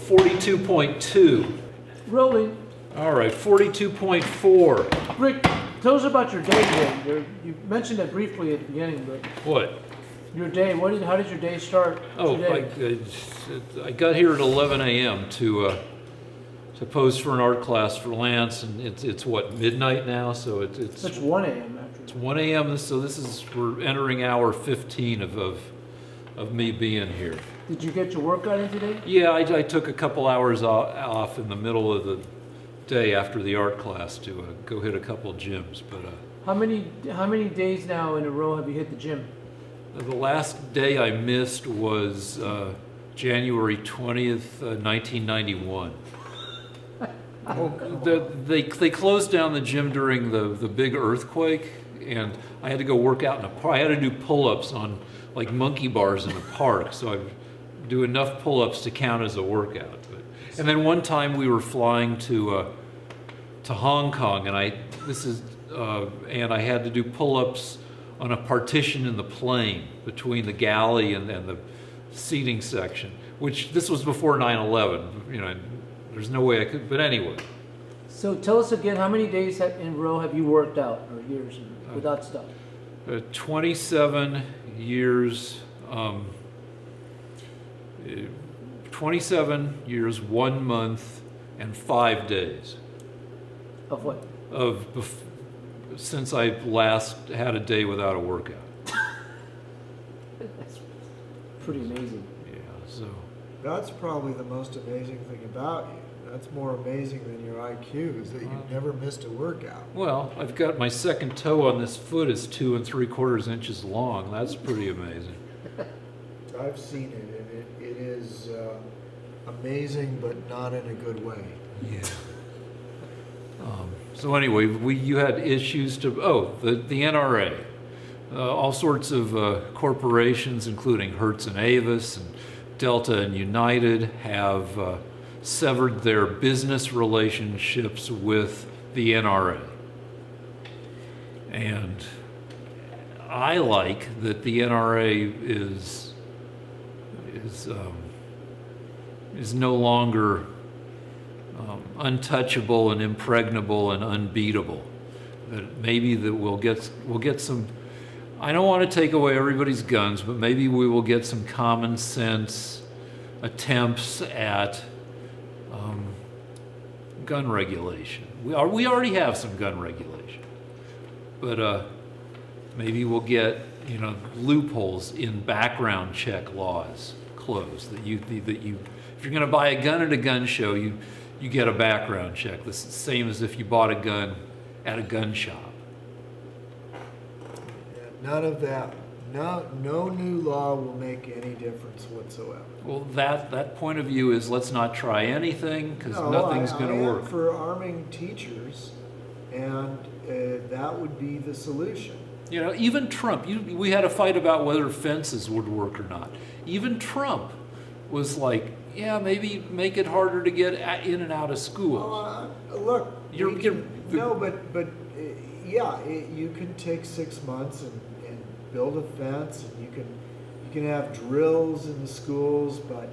42.2. Rolling. All right, 42.4. Rick, tell us about your day today. You mentioned it briefly at the beginning, but What? your day, how did your day start Oh, today? I got here at 11 a.m. to pose for an art class for Lance, and it's what, midnight now? So it's It's 1 a.m. after. It's 1 a.m. So we're entering hour 15 of me being here. Did you get your workout in today? Yeah, I took a couple hours off in the middle of the day after the art class to go hit a couple gyms. But How many days now in a row have you hit the gym? the last day I missed was January 20th, 1991. They closed down the gym during the big earthquake, and I had to go work out in a park. I had to do pull-ups on like monkey bars in the park, so I do enough pull-ups to count as a workout. And then one time we were flying to Hong Kong, and I had to do pull-ups on a partition in the plane between the galley and the seating section. Which this was before 9/11. You know, there's no way I could. But anyway. So tell us again, how many days in a row have you worked out, or years without stuff? 27 years. 27 years, 1 month, and 5 days. Of what? Since I last had a day without a workout. That's pretty amazing. Yeah, so. That's probably the most amazing thing about you. That's more amazing than your IQ, is that you've never missed a workout. Well, I've got my second toe on this foot is 2 3/4 inches long. That's pretty amazing. I've seen it, and it is amazing, but not in a good way. Yeah. So anyway, you had issues the NRA. All sorts of corporations, including Hertz and Avis and Delta and United, have severed their business relationships with the NRA. And I like that the NRA is no longer untouchable and impregnable and unbeatable. That maybe that we'll get some. I don't want to take away everybody's guns, but maybe we will get some common sense attempts at gun regulation. We already have some gun regulation, but maybe we'll get loopholes in background check laws closed. That if you're going to buy a gun at a gun show, you get a background check. The same as if you bought a gun at a gun shop. None of that. No new law will make any difference whatsoever. Well, that point of view is let's not try anything because nothing's going to work. For arming teachers, and that would be the solution. Even Trump. We had a fight about whether fences would work or not. Even Trump was like, "Yeah, maybe make it harder to get in and out of schools." Look, you can take 6 months and build a fence, and you can have drills in the schools, but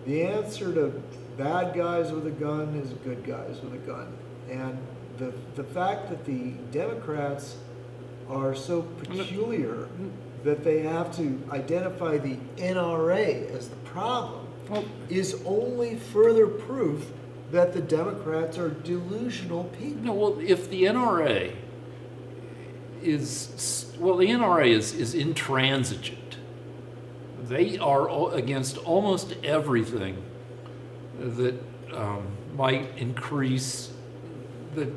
the answer to bad guys with a gun is good guys with a gun. And the fact that the Democrats are so peculiar that they have to identify the NRA as the problem is only further proof that the Democrats are delusional people. No, well, if the NRA is intransigent. They are against almost everything that might increase, that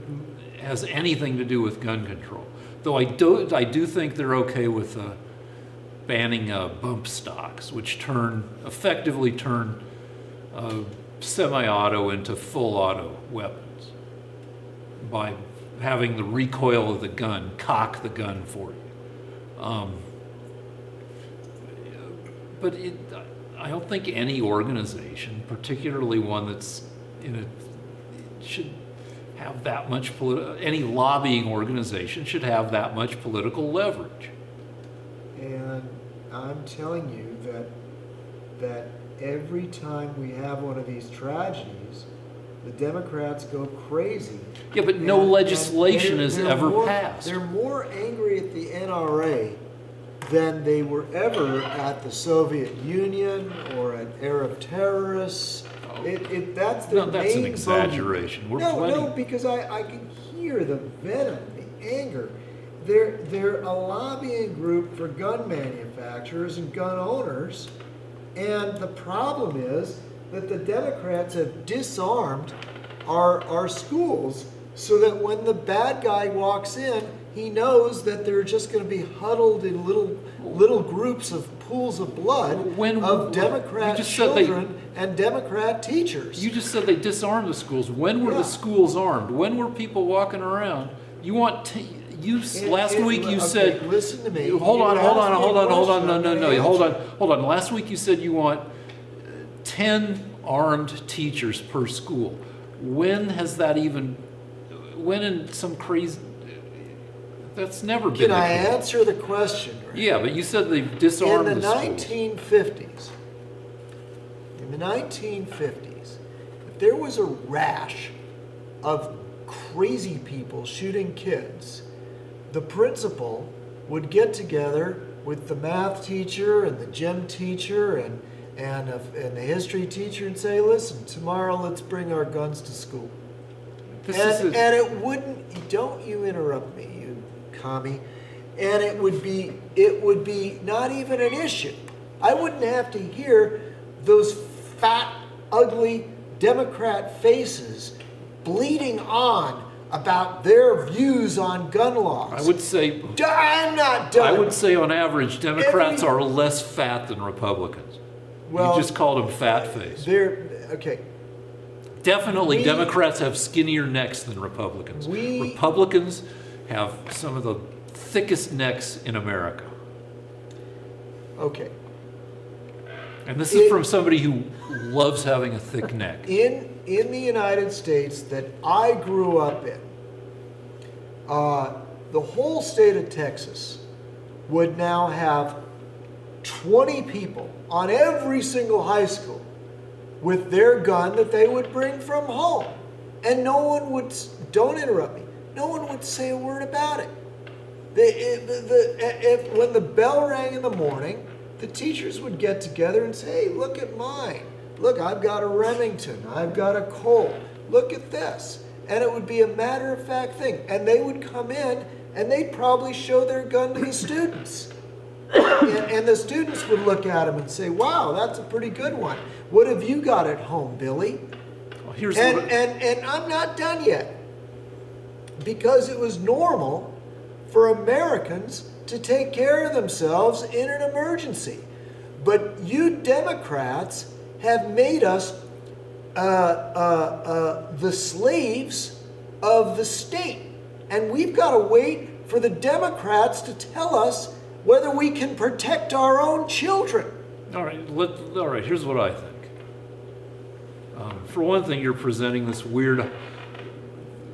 has anything to do with gun control. Though I do think they're okay with banning bump stocks, which effectively turn semi-auto into full auto weapons by having the recoil of the gun cock the gun for you. But I don't think any organization, particularly one that's should have that much any lobbying organization should have that much political leverage. And I'm telling you that every time we have one of these tragedies, the Democrats go crazy. Yeah, but no And legislation has they're ever more, passed. They're more angry at the NRA than they were ever at the Soviet Union or at Arab terrorists. That's their No, that's an main exaggeration. bogey. No, because I can hear the venom, the anger. They're a lobbying group for gun manufacturers and gun owners, and the problem is that the Democrats have disarmed our schools so that when the bad guy walks in, he knows that they're just going to be huddled in little groups of pools of blood of Democrat children and Democrat teachers. You just said they disarmed the schools. When were the schools armed? When were people walking around? Last week you said. Listen to me. Hold on. No. Hold on. Last week you said you want 10 armed teachers per school. When has that even? When in some crazy? That's never been. Can I answer the question? Right? Yeah, but you said they've disarmed in the schools. 1950s. In the 1950s, if there was a rash of crazy people shooting kids, the principal would get together with the math teacher and the gym teacher and the history teacher and say, "Listen, tomorrow let's bring our guns to school." And it wouldn't. Don't you interrupt me, you commie. And it would be not even an issue. I wouldn't have to hear those fat, ugly Democrat faces bleeding on about their views on gun laws. I would say. I'm not done. I would say on average, Democrats are less fat than Republicans. Well, you just called them fat face. Okay. Definitely, Democrats have skinnier necks than Republicans. Republicans have some of the thickest necks in America. Okay. And this is from somebody who loves having a thick neck. In the United States that I grew up in, the whole state of Texas would now have 20 people on every single high school with their gun that they would bring from home. And no one would, don't interrupt me, no one would say a word about it. When the bell rang in the morning, the teachers would get together and say, "Hey, look at mine. Look, I've got a Remington. I've got a Colt. Look at this." And it would be a matter-of-fact thing. And they would come in and they'd probably show their gun to the students. And the students would look at them and say, "Wow, that's a pretty good one. What have you got at home, Billy?" Well, And I'm not done yet. Because it was normal for Americans to take care of themselves in an emergency. But you Democrats have made us the slaves of the state. And we've got to wait for the Democrats to tell us whether we can protect our own children. All right. Here's what I think. For one thing, you're presenting this weird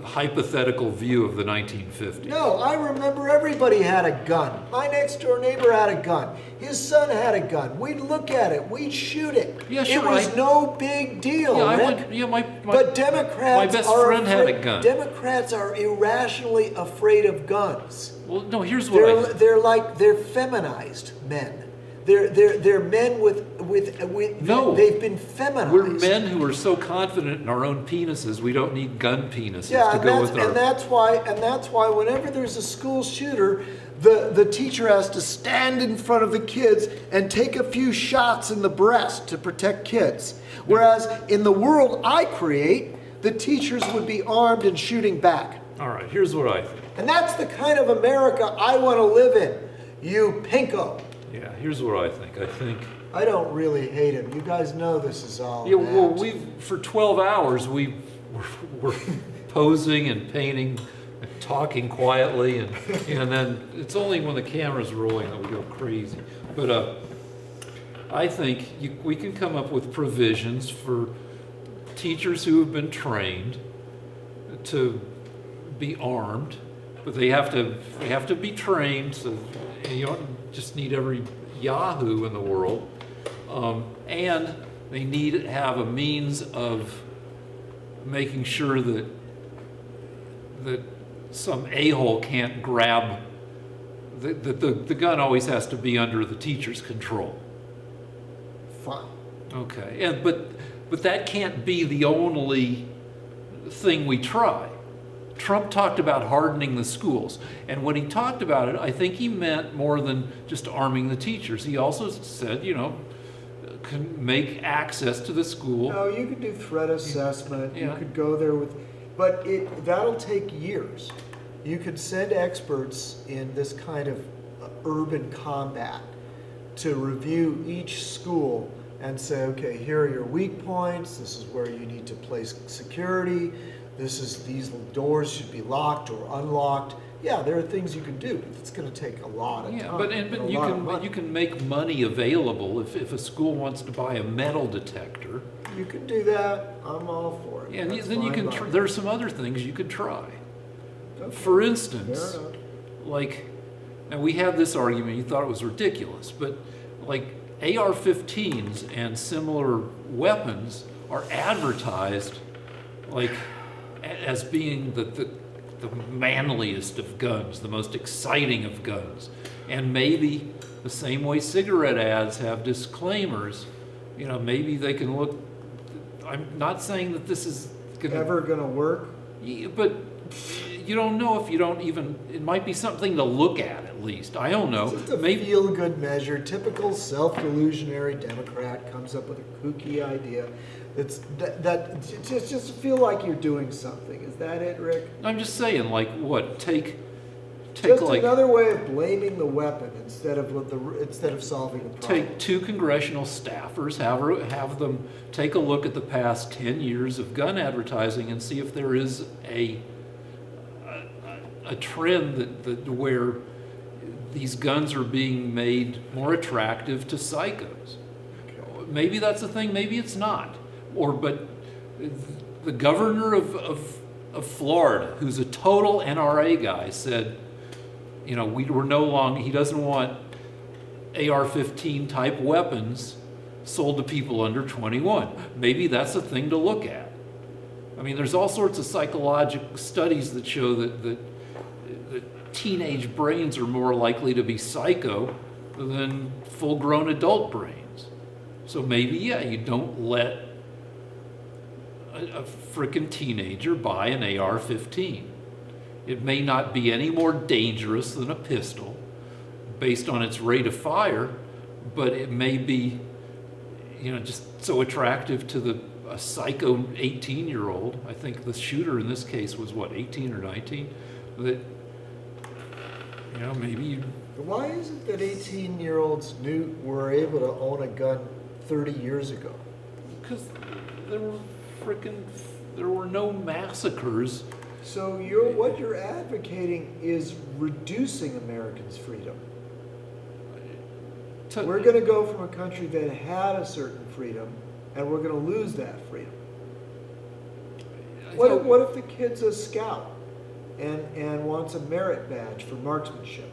hypothetical view of the 1950s. No, I remember everybody had a gun. My next door neighbor had a gun. His son had a gun. We'd look at it. We'd shoot it. Yeah, sure, it was no big deal. But Democrats my best friend had a gun. Democrats are irrationally afraid of guns. Well, no. Here's what they're feminized men. They're men with no. They've been feminized. We're men who are so confident in our own penises, we don't need gun penises to go with our. And that's why whenever there's a school shooter, the teacher has to stand in front of the kids and take a few shots in the breast to protect kids. Whereas in the world I create, the teachers would be armed and shooting back. All right, here's what I think. And that's the kind of America I want to live in. You pinko. Yeah, here's what I think. I don't really hate him. You guys know this is all. Yeah, well, for 12 hours we're posing and painting and talking quietly, and then it's only when the camera's rolling that we go crazy. But I think we can come up with provisions for teachers who have been trained to be armed, but they have to be trained. So you don't just need every Yahoo in the world, and They need to have a means of making sure that some a-hole can't grab. The gun always has to be under the teacher's control. Fine. Okay, but that can't be the only thing we try. Trump talked about hardening the schools, and when he talked about it, I think he meant more than just arming the teachers. He also said, can make access to the school. No, you could do threat assessment. Yeah. You could go there but that'll take years. You could send experts in this kind of urban combat to review each school and say, okay, here are your weak points. This is where you need to place security. These doors should be locked or unlocked. Yeah, there are things you can do, but it's going to take a lot of time. But you can make money available if a school wants to buy a metal detector. You can do that. I'm all for it. And That's then you fine can. by me. There are some other things you could try. Okay. For instance, Fair enough. like, and we had this argument. You thought it was ridiculous, but like AR-15s and similar weapons are advertised like as being the manliest of guns, the most exciting of guns. And maybe the same way cigarette ads have disclaimers, maybe they can look. I'm not saying that this is Ever going to work? but you don't know if you don't even. It might be something to look at least. I don't know. It's just a Maybe feel-good measure. Typical self-delusionary Democrat comes up with a kooky idea. Just to feel like you're doing something. Is that it, Rick? I'm just saying, like, what take Just like another way of blaming the weapon instead of solving the problem. take two congressional staffers, have them take a look at the past 10 years of gun advertising and see if there is a trend that where these guns are being made more attractive to psychos. Maybe that's a thing, maybe it's not. But the governor of Florida, who's a total NRA guy, said, we're no longer, he doesn't want AR-15 type weapons sold to people under 21. Maybe that's a thing to look at. I mean, there's all sorts of psychological studies that show that teenage brains are more likely to be psycho than full-grown adult brains. So maybe, you don't let a frickin' teenager buy an AR-15. It may not be any more dangerous than a pistol based on its rate of fire, but it may be, just so attractive to a psycho 18-year-old. I think the shooter in this case was, 18 or 19? That, maybe you... Why is it that 18-year-olds were able to own a gun 30 years ago? Because there were no massacres. So what you're advocating is reducing Americans' freedom. We're going to go from a country that had a certain freedom, and we're going to lose that freedom. What if the kid's a scout and wants a merit badge for marksmanship,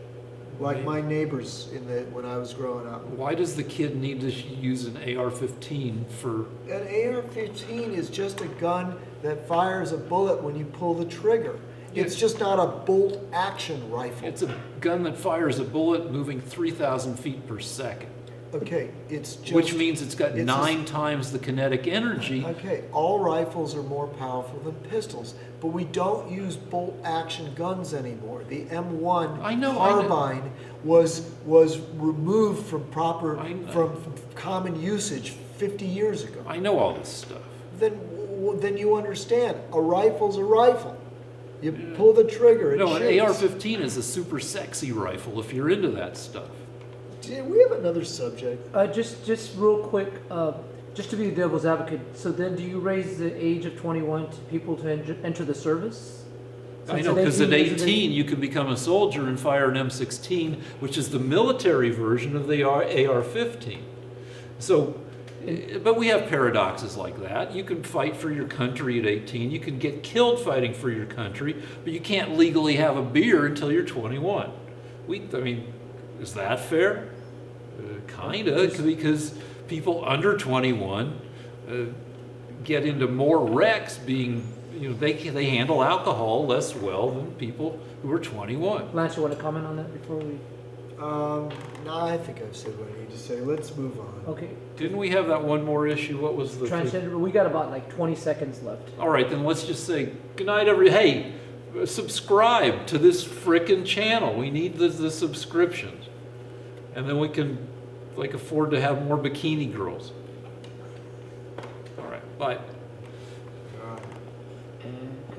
like my neighbors when I was growing up? Why does the kid need to use an AR-15 for? An AR-15 is just a gun that fires a bullet when you pull the trigger. It's just not a bolt-action rifle. It's a gun that fires a bullet moving 3,000 feet per second. Okay, it's just... Which means it's got 9 times the kinetic energy. Okay, all rifles are more powerful than pistols, but we don't use bolt-action guns anymore. The M1 carbine was removed from from common usage 50 years ago. I know all this stuff. Then you understand. A rifle's a rifle. You pull the trigger. It No, an shoots. AR-15 is a super sexy rifle if you're into that stuff. We have another subject. Just real quick, just to be the devil's advocate. So then, do you raise the age of 21 to people to enter the service? I know, because at 18 you can become a soldier and fire an M16, which is the military version of the AR-15. So, but we have paradoxes like that. You can fight for your country at 18. You can get killed fighting for your country, but you can't legally have a beer until you're 21. Is that fair? Kinda, because people under 21 get into more wrecks being, they handle alcohol less well than people who are 21. Lance, you want to comment on that before we? No, I think I've said what I need to say. Let's move on. Okay. Didn't we have that one more issue? What was the thing? Transgender. We got about like 20 seconds left. All right, then let's just say good night, hey, subscribe to this frickin' channel. We need the subscriptions, and then we can afford to have more bikini girls. All right, bye. Uh, And